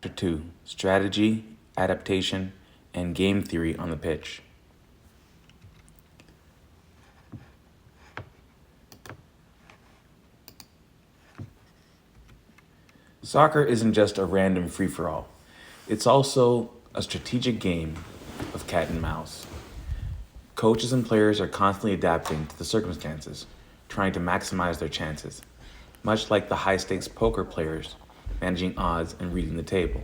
Chapter 2, Strategy, Adaptation, and Game Theory on the Pitch. Soccer isn't just a random free-for-all. It's also a strategic game of cat and mouse. Coaches and players are constantly adapting to the circumstances, trying to maximize their chances, much like the high-stakes poker players managing odds and reading the table.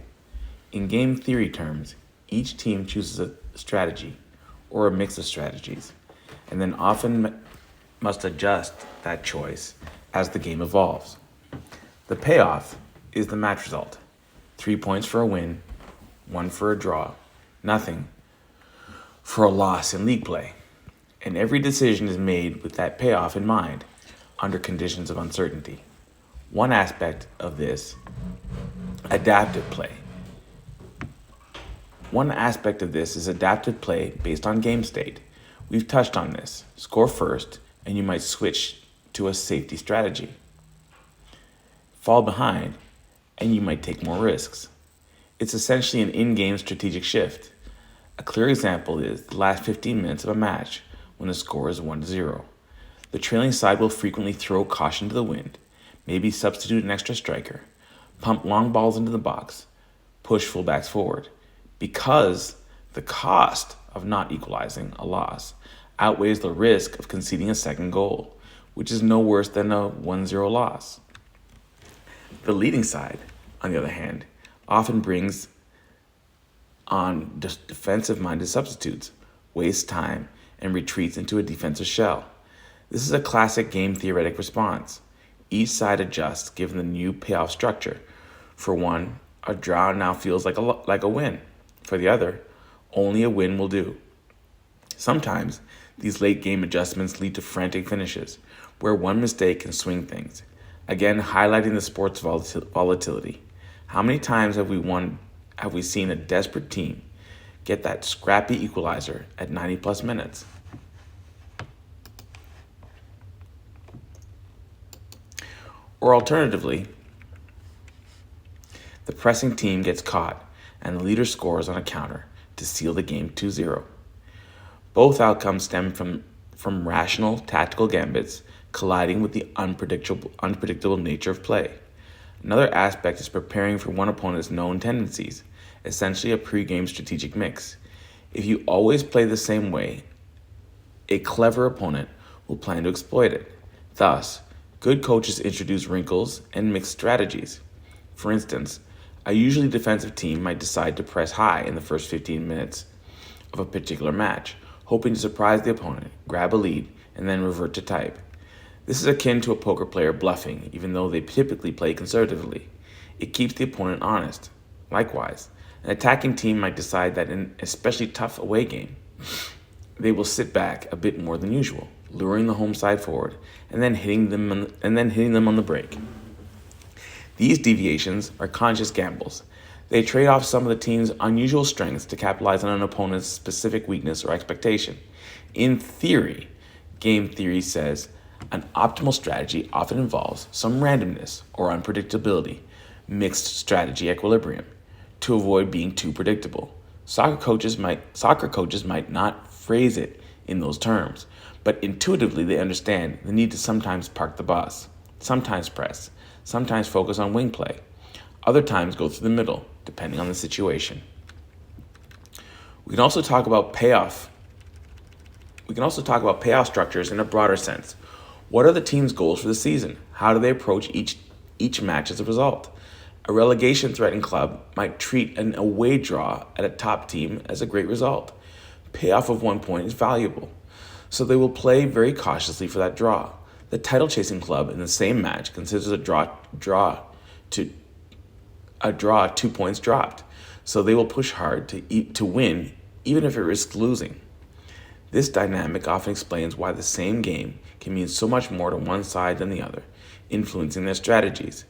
In game theory terms, each team chooses a strategy or a mix of strategies, and then often must adjust that choice as the game evolves. The payoff is the match result. 3 points for a win, 1 for a draw, nothing for a loss in league play. And every decision is made with that payoff in mind, under conditions of uncertainty. One aspect of this, adaptive play. One aspect of this is adaptive play based on game state. We've touched on this. Score first, and you might switch to a safety strategy. Fall behind, and you might take more risks. It's essentially an in-game strategic shift. A clear example is the last 15 minutes of a match when the score is 1-0. The trailing side will frequently throw caution to the wind, maybe substitute an extra striker, pump long balls into the box, push fullbacks forward, because the cost of not equalizing a loss outweighs the risk of conceding a second goal, which is no worse than a 1-0 loss. The leading side, on the other hand, often brings on defensive-minded substitutes, wastes time, and retreats into a defensive shell. This is a classic game theoretic response. Each side adjusts given the new payoff structure. For one, a draw now feels like a win. For the other, only a win will do. Sometimes, these late-game adjustments lead to frantic finishes, where one mistake can swing things. Again, highlighting the sport's volatility. How many times have we seen a desperate team get that scrappy equalizer at 90-plus minutes? Or alternatively, the pressing team gets caught and the leader scores on a counter to seal the game 2-0. Both outcomes stem from rational tactical gambits colliding with the unpredictable nature of play. Another aspect is preparing for one opponent's known tendencies, essentially a pre-game strategic mix. If you always play the same way, a clever opponent will plan to exploit it. Thus, good coaches introduce wrinkles and mixed strategies. For instance, a usually defensive team might decide to press high in the first 15 minutes of a particular match, hoping to surprise the opponent, grab a lead, and then revert to type. This is akin to a poker player bluffing, even though they typically play conservatively. It keeps the opponent honest. Likewise, an attacking team might decide that in an especially tough away game, they will sit back a bit more than usual, luring the home side forward, and then hitting them on the break. These deviations are conscious gambles. They trade off some of the team's unusual strengths to capitalize on an opponent's specific weakness or expectation. In theory, game theory says an optimal strategy often involves some randomness or unpredictability, mixed strategy equilibrium, to avoid being too predictable. Soccer coaches might not phrase it in those terms, but intuitively they understand the need to sometimes park the bus, sometimes press, sometimes focus on wing play, other times go through the middle, depending on the situation. We can also talk about payoff structures in a broader sense. What are the team's goals for the season? How do they approach each match as a result? A relegation-threatened club might treat an away draw at a top team as a great result. Payoff of 1 point is valuable, so they will play very cautiously for that draw. The title-chasing club in the same match considers a draw 2 points dropped, so they will push hard to win, even if it risks losing. This dynamic often explains why the same game can mean so much more to one side than the other, influencing their strategies.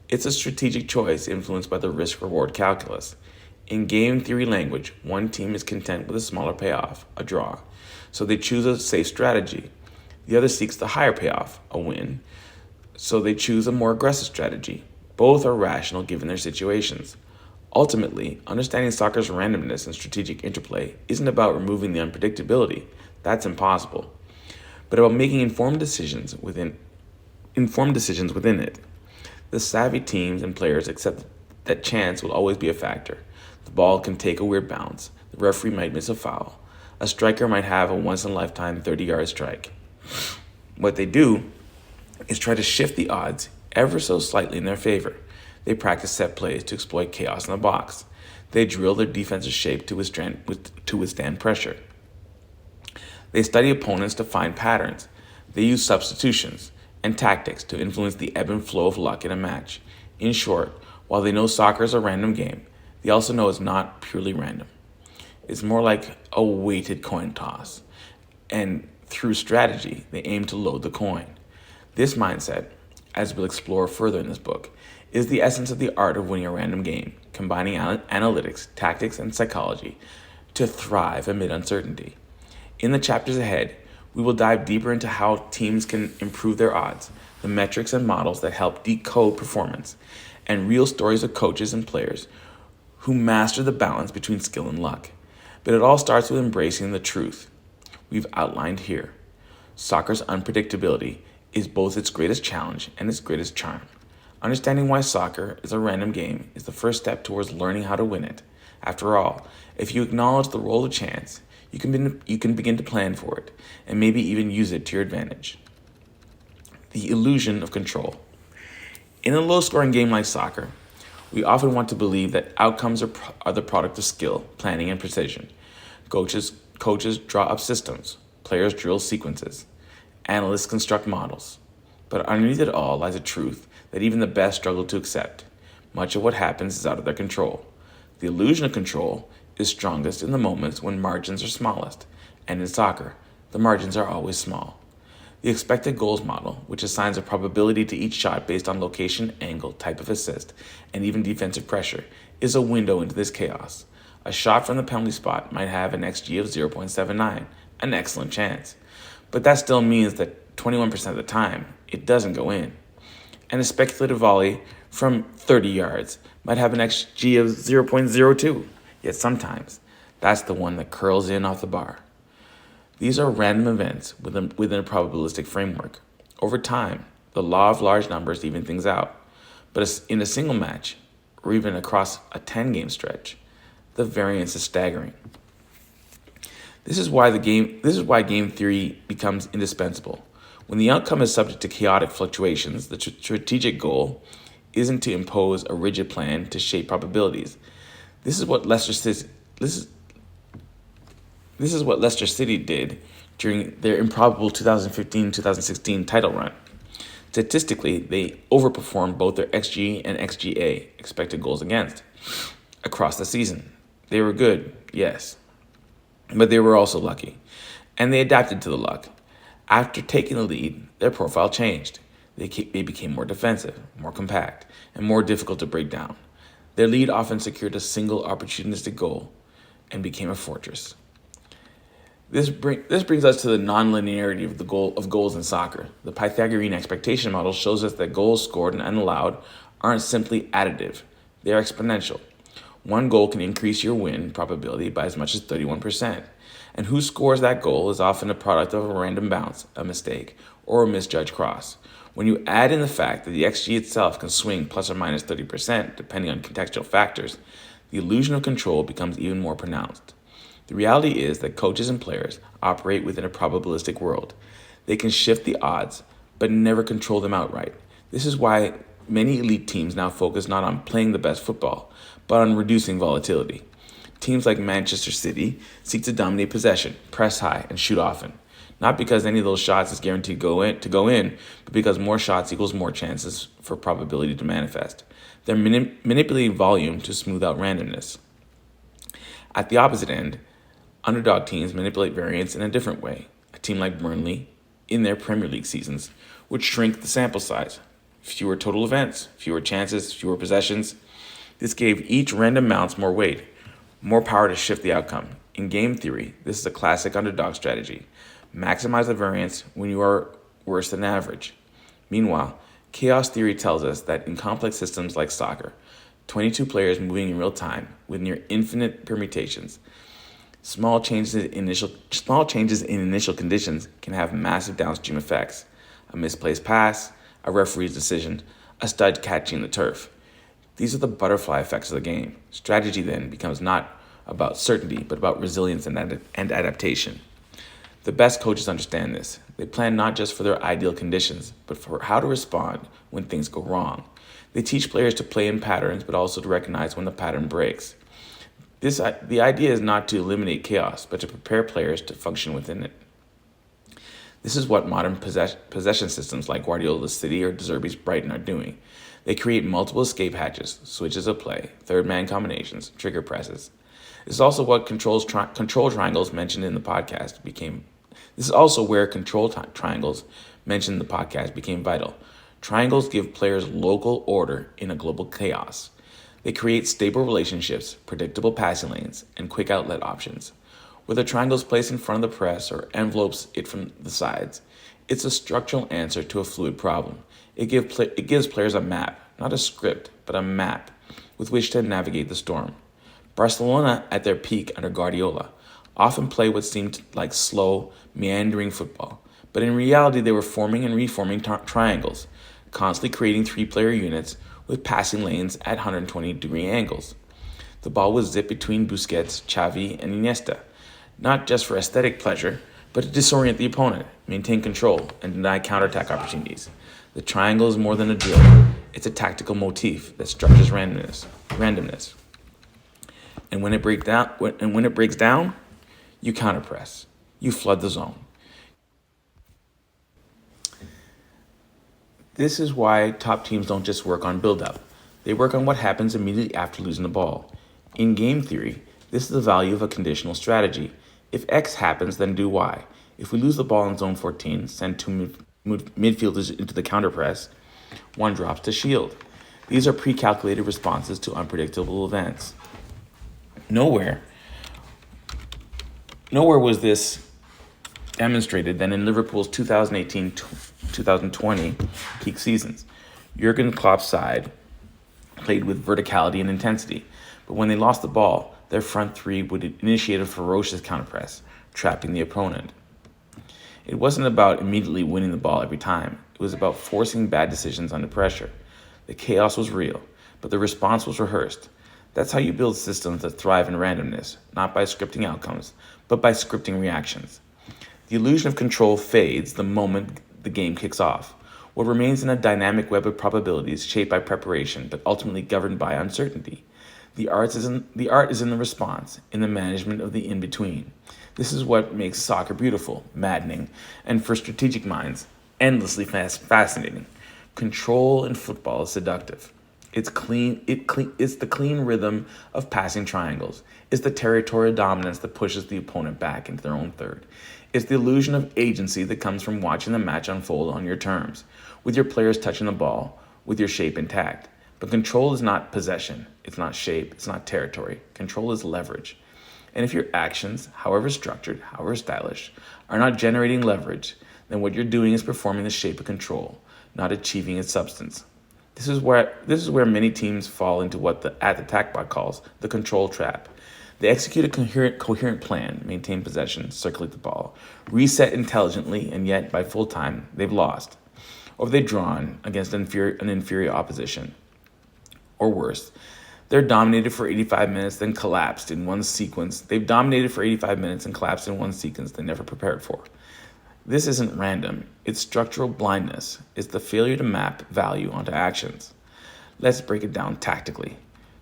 It's a strategic choice influenced by the risk-reward calculus. In game theory language, one team is content with a smaller payoff, a draw, so they choose a safe strategy. The other seeks the higher payoff, a win, so they choose a more aggressive strategy. Both are rational given their situations. Ultimately, understanding soccer's randomness and strategic interplay isn't about removing the unpredictability, that's impossible, but about making informed decisions within it. The savvy teams and players accept that chance will always be a factor. The ball can take a weird bounce, the referee might miss a foul, a striker might have a once in a lifetime 30-yard strike. What they do is try to shift the odds ever so slightly in their favor. They practice set plays to exploit chaos in the box. They drill their defensive shape to withstand pressure. They study opponents to find patterns. They use substitutions and tactics to influence the ebb and flow of luck in a match. In short, while they know soccer is a random game, they also know it's not purely random. It's more like a weighted coin toss. And through strategy, they aim to load the coin. This mindset, as we'll explore further in this book, is the essence of the art of winning a random game, combining analytics, tactics, and psychology to thrive amid uncertainty. In the chapters ahead, we will dive deeper into how teams can improve their odds, the metrics and models that help decode performance, and real stories of coaches and players who master the balance between skill and luck. But it all starts with embracing the truth we've outlined here. Soccer's unpredictability is both its greatest challenge and its greatest charm. Understanding why soccer is a random game is the first step towards learning how to win it. After all, if you acknowledge the role of chance, you can begin to plan for it, and maybe even use it to your advantage. The illusion of control. In a low-scoring game like soccer, we often want to believe that outcomes are the product of skill, planning, and precision. Coaches draw up systems, players drill sequences, analysts construct models. But underneath it all lies a truth that even the best struggle to accept. Much of what happens is out of their control. The illusion of control is strongest in the moments when margins are smallest, and in soccer, the margins are always small. The expected goals model, which assigns a probability to each shot based on location, angle, type of assist, and even defensive pressure, is a window into this chaos. A shot from the penalty spot might have an XG of 0.79, an excellent chance. But that still means that 21% of the time, it doesn't go in. And a speculative volley from 30 yards might have an XG of 0.02, yet sometimes that's the one that curls in off the bar. These are random events within a probabilistic framework. Over time, the law of large numbers even things out. But in a single match, or even across a 10-game stretch, the variance is staggering. This is why game theory becomes indispensable. When the outcome is subject to chaotic fluctuations, the strategic goal isn't to impose a rigid plan to shape probabilities. This is what Leicester City did during their improbable 2015-2016 title run. Statistically, they overperformed both their XG and XGA, expected goals against, across the season. They were good, yes, but they were also lucky, and they adapted to the luck. After taking the lead, their profile changed. They became more defensive, more compact, and more difficult to break down. Their lead often secured a single opportunistic goal and became a fortress. This brings us to the nonlinearity of goals in soccer. The Pythagorean expectation model shows us that goals scored and allowed aren't simply additive, they are exponential. One goal can increase your win probability by as much as 31%. And who scores that goal is often a product of a random bounce, a mistake, or a misjudged cross. When you add in the fact that the XG itself can swing plus or minus 30% depending on contextual factors, the illusion of control becomes even more pronounced. The reality is that coaches and players operate within a probabilistic world. They can shift the odds, but never control them outright. This is why many elite teams now focus not on playing the best football, but on reducing volatility. Teams like Manchester City seek to dominate possession, press high, and shoot often. Not because any of those shots is guaranteed to go in, but because more shots equals more chances for probability to manifest. They're manipulating volume to smooth out randomness. At the opposite end, underdog teams manipulate variance in a different way. A team like Burnley, in their Premier League seasons, would shrink the sample size. Fewer total events, fewer chances, fewer possessions. This gave each random bounce more weight, more power to shift the outcome. In game theory, this is a classic underdog strategy. Maximize the variance when you are worse than average. Meanwhile, chaos theory tells us that in complex systems like soccer, 22 players moving in real time with near infinite permutations. Small changes in initial conditions can have massive downstream effects. A misplaced pass, a referee's decision, a stud catching the turf. These are the butterfly effects of the game. Strategy then becomes not about certainty, but about resilience and adaptation. The best coaches understand this. They plan not just for their ideal conditions, but for how to respond when things go wrong. They teach players to play in patterns, but also to recognize when the pattern breaks. The idea is not to eliminate chaos, but to prepare players to function within it. This is what modern possession systems like Guardiola's City or De Zerbi's Brighton are doing. They create multiple escape hatches, switches of play, third-man combinations, trigger presses. This is also what control triangles mentioned in the podcast became. This is also where triangles mentioned in the podcast became vital. Triangles give players local order in a global chaos. They create stable relationships, predictable passing lanes, and quick outlet options. Whether triangles placed in front of the press or envelopes it from the sides, it's a structural answer to a fluid problem. It gives players a map, not a script, but a map with which to navigate the storm. Barcelona, at their peak under Guardiola, often played what seemed like slow, meandering football, but in reality they were forming and reforming triangles, constantly creating three-player units with passing lanes at 120-degree angles. The ball was zipped between Busquets, Xavi, and Iniesta, not just for aesthetic pleasure, but to disorient the opponent, maintain control, and deny counterattack opportunities. The triangle is more than a drill. It's a tactical motif that structures randomness. And when it breaks down, you counterpress. You flood the zone. This is why top teams don't just work on build-up. They work on what happens immediately after losing the ball. In game theory, this is the value of a conditional strategy. If X happens, then do Y. If we lose the ball in zone 14, send two midfielders into the counterpress, one drops to shield. These are pre-calculated responses to unpredictable events. Nowhere was this demonstrated than in Liverpool's 2018-2020 peak seasons. Jurgen Klopp's side played with verticality and intensity, but when they lost the ball, their front three would initiate a ferocious counterpress, trapping the opponent. It wasn't about immediately winning the ball every time. It was about forcing bad decisions under pressure. The chaos was real, but the response was rehearsed. That's how you build systems that thrive in randomness, not by scripting outcomes, but by scripting reactions. The illusion of control fades the moment the game kicks off. What remains in a dynamic web of probabilities shaped by preparation, but ultimately governed by uncertainty. The art is in the response, in the management of the in-between. This is what makes soccer beautiful, maddening, and for strategic minds, endlessly fascinating. Control in football is seductive. It's the clean rhythm of passing triangles. It's the territorial dominance that pushes the opponent back into their own third. It's the illusion of agency that comes from watching the match unfold on your terms, with your players touching the ball, with your shape intact. But control is not possession. It's not shape. It's not territory. Control is leverage. And if your actions, however structured, however stylish, are not generating leverage, then what you're doing is performing the shape of control, not achieving its substance. This is where many teams fall into what the TACBot calls the control trap. They execute a coherent plan, maintain possession, circulate the ball, reset intelligently, and yet by full time, they've lost. Or they've drawn against an inferior opposition. Or worse, they're dominated for 85 minutes, then collapsed in one sequence. They've dominated for 85 minutes and collapsed in one sequence they never prepared for. This isn't random. It's structural blindness. It's the failure to map value onto actions. Let's break it down tactically.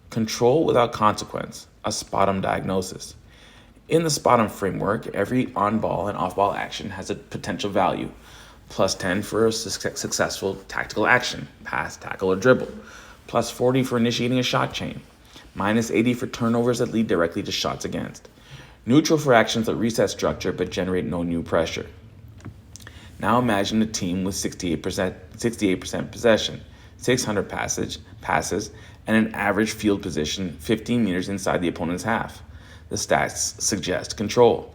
Control without consequence, a spot-on diagnosis. In the spot-on framework, every on-ball and off-ball action has a potential value. Plus 10 for a successful tactical action, pass, tackle, or dribble. Plus 40 for initiating a shot chain. Minus 80 for turnovers that lead directly to shots against. Neutral for actions that reset structure but generate no new pressure. Now imagine a team with 68% possession, 600 passes, and an average field position 15 meters inside the opponent's half. The stats suggest control.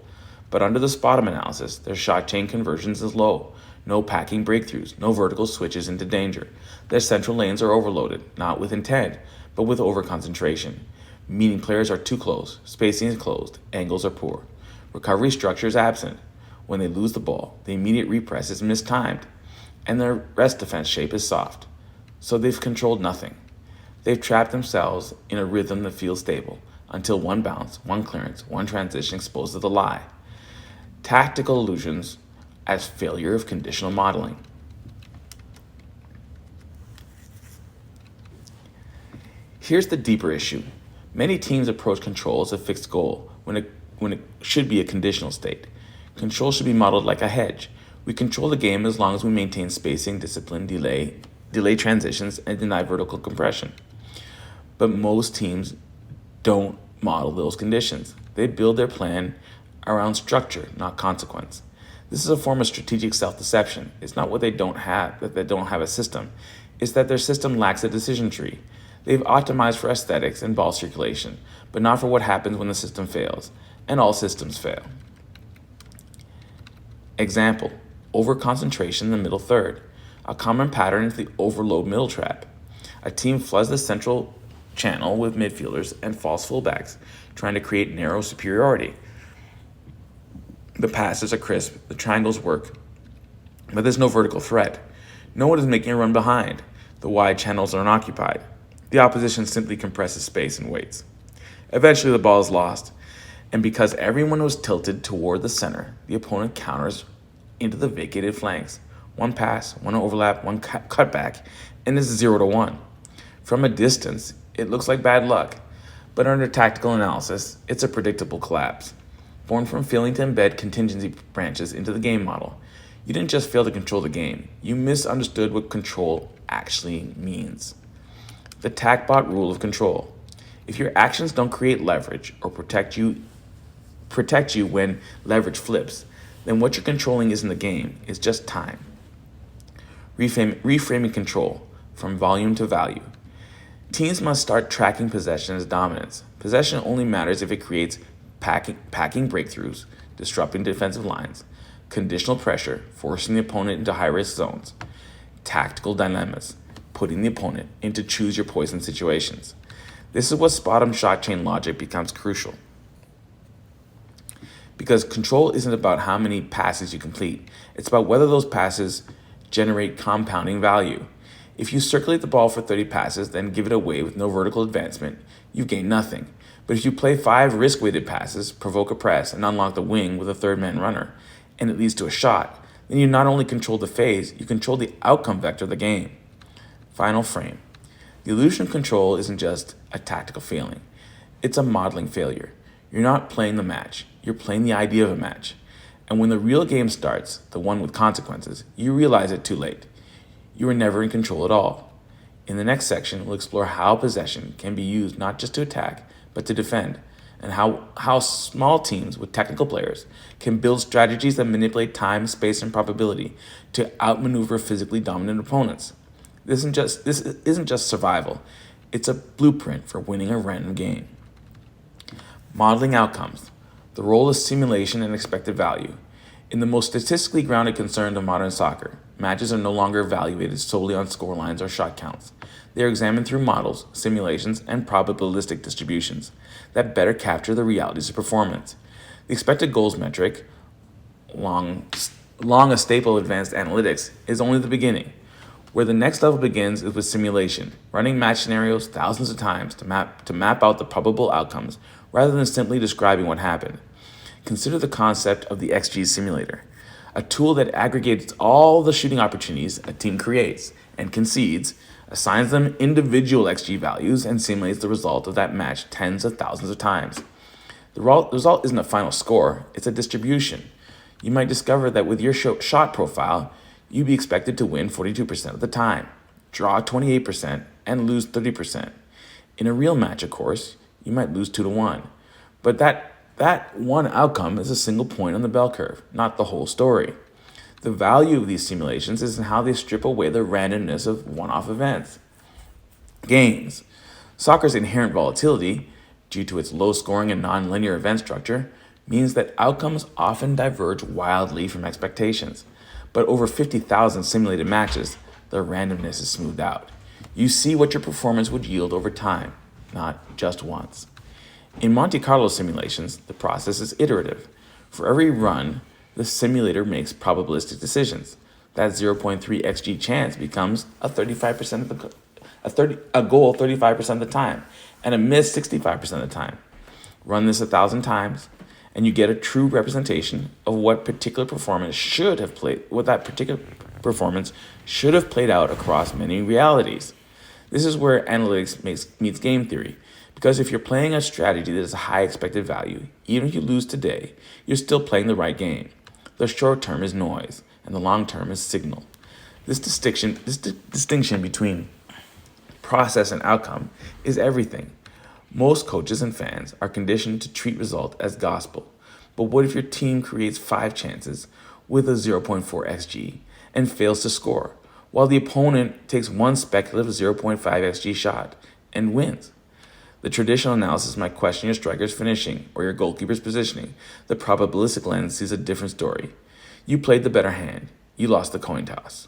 But under the spot-on analysis, their shot chain conversions is low. No packing breakthroughs, no vertical switches into danger. Their central lanes are overloaded, not with intent, but with overconcentration, meaning players are too close, spacing is closed, angles are poor. Recovery structure is absent. When they lose the ball, the immediate repress is mistimed, and their rest defense shape is soft. So they've controlled nothing. They've trapped themselves in a rhythm that feels stable until one bounce, one clearance, one transition exposes the lie. Tactical illusions as failure of conditional modeling. Here's the deeper issue. Many teams approach control as a fixed goal when it should be a conditional state. Control should be modeled like a hedge. We control the game as long as we maintain spacing, discipline, delay transitions, and deny vertical compression. But most teams don't model those conditions. They build their plan around structure, not consequence. This is a form of strategic self-deception. It's not what they don't have, that they don't have a system. It's that their system lacks a decision tree. They've optimized for aesthetics and ball circulation, but not for what happens when the system fails, and all systems fail. Example, overconcentration in the middle third. A common pattern is the overload middle trap. A team floods the central channel with midfielders and false fullbacks, trying to create narrow superiority. The passes are crisp, the triangles work, but there's no vertical threat. No one is making a run behind. The wide channels are unoccupied. The opposition simply compresses space and waits. Eventually the ball is lost, and because everyone was tilted toward the center, the opponent counters into the vacated flanks. One pass, one overlap, one cutback, and it's 0-1. From a distance, it looks like bad luck, but under tactical analysis, it's a predictable collapse. Born from failing to embed contingency branches into the game model, you didn't just fail to control the game, you misunderstood what control actually means. The TACBOT rule of control. If your actions don't create leverage or protect you when leverage flips, then what you're controlling isn't the game, it's just time. Reframing control from volume to value. Teams must start tracking possession as dominance. Possession only matters if it creates packing breakthroughs, disrupting defensive lines, conditional pressure, forcing the opponent into high-risk zones, tactical dilemmas, putting the opponent into choose-your-poison situations. This is what bottom shot chain logic becomes crucial. Because control isn't about how many passes you complete, it's about whether those passes generate compounding value. If you circulate the ball for 30 passes, then give it away with no vertical advancement, you've gained nothing. But if you play 5 risk-weighted passes, provoke a press, and unlock the wing with a third-man runner, and it leads to a shot, then you not only control the phase, you control the outcome vector of the game. Final frame. The illusion of control isn't just a tactical failing. It's a modeling failure. You're not playing the match. You're playing the idea of a match. And when the real game starts, the one with consequences, you realize it too late. You were never in control at all. In the next section, we'll explore how possession can be used not just to attack, but to defend, and how small teams with technical players can build strategies that manipulate time, space, and probability to outmaneuver physically dominant opponents. This isn't just survival. It's a blueprint for winning a random game. Modeling outcomes. The role of simulation and expected value. In the most statistically grounded concern of modern soccer, matches are no longer evaluated solely on scorelines or shot counts. They are examined through models, simulations, and probabilistic distributions that better capture the realities of performance. The expected goals metric, long a staple of advanced analytics, is only the beginning. Where the next level begins is with simulation, running match scenarios thousands of times to map out the probable outcomes rather than simply describing what happened. Consider the concept of the XG simulator, a tool that aggregates all the shooting opportunities a team creates and concedes, assigns them individual XG values, and simulates the result of that match tens of thousands of times. The result isn't a final score, it's a distribution. You might discover that with your shot profile, you'd be expected to win 42% of the time, draw 28%, and lose 30%. In a real match, of course, you might lose 2-1. But that one outcome is a single point on the bell curve, not the whole story. The value of these simulations is in how they strip away the randomness of one-off events. Games. Soccer's inherent volatility, due to its low scoring and non-linear event structure, means that outcomes often diverge wildly from expectations. But over 50,000 simulated matches, the randomness is smoothed out. You see what your performance would yield over time, not just once. In Monte Carlo simulations, the process is iterative. For every run, the simulator makes probabilistic decisions. That 0.3 xg chance becomes a 35% of a goal 35% of the time, and a miss 65% of the time. Run this 1,000 times, and you get a true representation of what that particular performance should have played out across many realities. This is where analytics meets game theory, because if you're playing a strategy that has a high expected value, even if you lose today, you're still playing the right game. The short term is noise, and the long term is signal. This distinction between process and outcome is everything. Most coaches and fans are conditioned to treat result as gospel. But what if your team creates 5 chances with a 0.4 xg and fails to score, while the opponent takes one speculative 0.5 xg shot and wins? The traditional analysis might question your striker's finishing or your goalkeeper's positioning. The probabilistic lens sees a different story. You played the better hand. You lost the coin toss.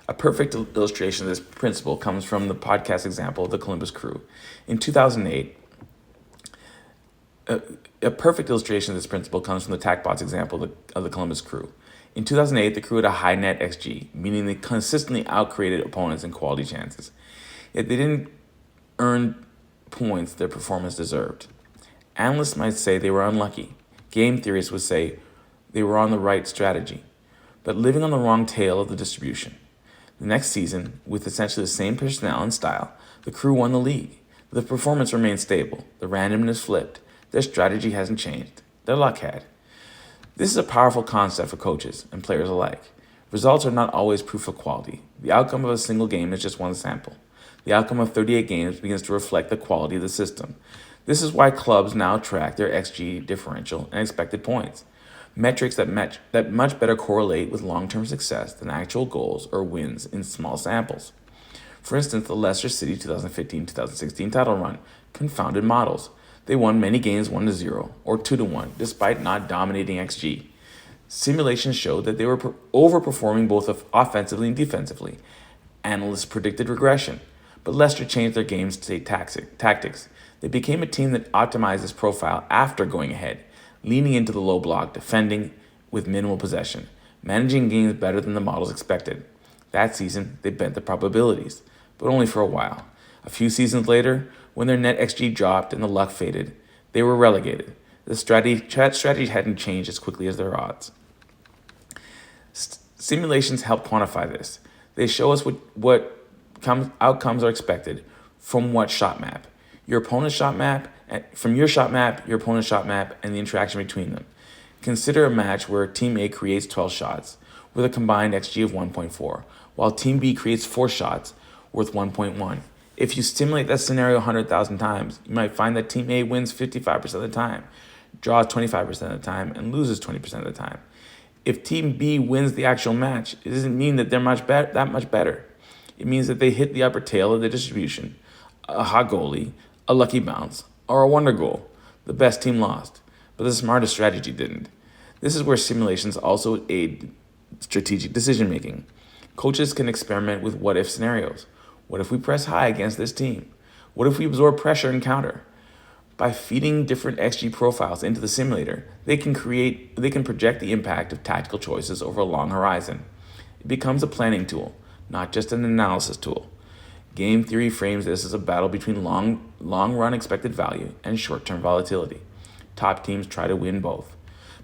A perfect illustration of this principle comes from the podcast example of the Columbus Crew. In 2008, a perfect illustration of this principle comes from the TACBOTS example of the Columbus Crew. In 2008, the Crew had a high net XG, meaning they consistently outcreated opponents in quality chances. Yet they didn't earn points their performance deserved. Analysts might say they were unlucky. Game theorists would say they were on the right strategy, but living on the wrong tail of the distribution. The next season, with essentially the same personnel and style, the Crew won the league. The performance remained stable. The randomness flipped. Their strategy hasn't changed. Their luck had. This is a powerful concept for coaches and players alike. Results are not always proof of quality. The outcome of a single game is just one sample. The outcome of 38 games begins to reflect the quality of the system. This is why clubs now track their XG differential and expected points, metrics that much better correlate with long-term success than actual goals or wins in small samples. For instance, the Leicester City 2015-2016 title run confounded models. They won many games 1-0 or 2-1, despite not dominating XG. Simulations showed that they were overperforming both offensively and defensively. Analysts predicted regression, but Leicester changed their game state tactics. They became a team that optimized this profile after going ahead, leaning into the low block, defending with minimal possession, managing games better than the models expected. That season, they bent the probabilities, but only for a while. A few seasons later, when their net XG dropped and the luck faded, they were relegated. The strategy hadn't changed as quickly as their odds. Simulations help quantify this. They show us what outcomes are expected from what shot map. Your opponent's shot map, from your shot map, your opponent's shot map, and the interaction between them. Consider a match where Team A creates 12 shots with a combined XG of 1.4, while Team B creates 4 shots worth 1.1. If you simulate that scenario 100,000 times, you might find that Team A wins 55% of the time, draws 25% of the time, and loses 20% of the time. If Team B wins the actual match, it doesn't mean that they're that much better. It means that they hit the upper tail of the distribution, a hot goalie, a lucky bounce, or a wonder goal. The best team lost, but the smartest strategy didn't. This is where simulations also aid strategic decision making. Coaches can experiment with what-if scenarios. What if we press high against this team? What if we absorb pressure and counter? By feeding different XG profiles into the simulator, they can project the impact of tactical choices over a long horizon. It becomes a planning tool, not just an analysis tool. Game theory frames this as a battle between long-run expected value and short-term volatility. Top teams try to win both,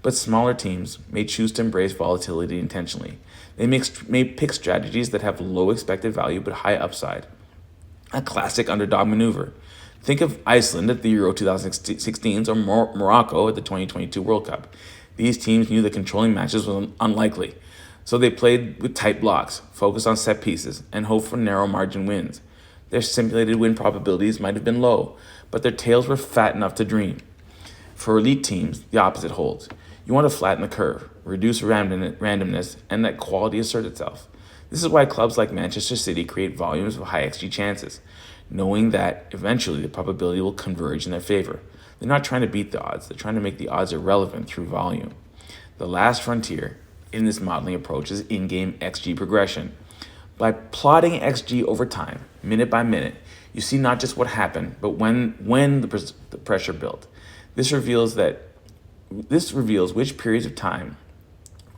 but smaller teams may choose to embrace volatility intentionally. They may pick strategies that have low expected value but high upside. A classic underdog maneuver. Think of Iceland at the Euro 2016s or Morocco at the 2022 World Cup. These teams knew that controlling matches was unlikely, so they played with tight blocks, focused on set pieces, and hoped for narrow margin wins. Their simulated win probabilities might have been low, but their tails were fat enough to dream. For elite teams, the opposite holds. You want to flatten the curve, reduce randomness, and let quality assert itself. This is why clubs like Manchester City create volumes of high XG chances, knowing that eventually the probability will converge in their favor. They're not trying to beat the odds, they're trying to make the odds irrelevant through volume. The last frontier in this modeling approach is in-game XG progression. By plotting XG over time, minute by minute, you see not just what happened, but when the pressure built. This reveals which periods of time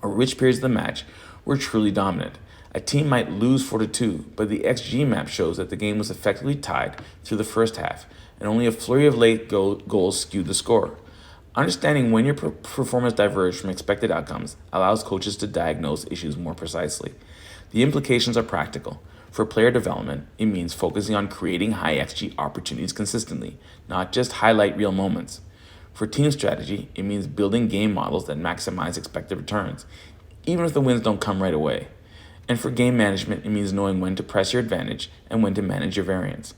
or which periods of the match were truly dominant. A team might lose 4-2, but the XG map shows that the game was effectively tied through the first half, and only a flurry of late goals skewed the score. Understanding when your performance diverged from expected outcomes allows coaches to diagnose issues more precisely. The implications are practical. For player development, it means focusing on creating high XG opportunities consistently, not just highlight real moments. For team strategy, it means building game models that maximize expected returns, even if the wins don't come right away. And for game management, it means knowing when to press your advantage and when to manage your variance.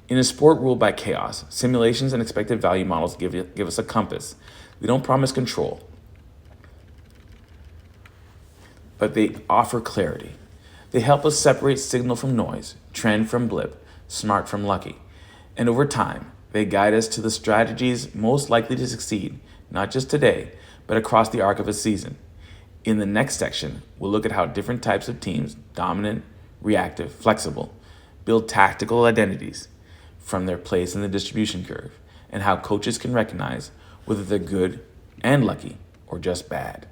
In a sport ruled by chaos, simulations and expected value models give us a compass. They don't promise control, but they offer clarity. They help us separate signal from noise, trend from blip, smart from lucky. And over time, they guide us to the strategies most likely to succeed, not just today, but across the arc of a season. In the next section, we'll look at how different types of teams, dominant, reactive, flexible, build tactical identities from their place in the distribution curve, and how coaches can recognize whether they're good and lucky or just bad.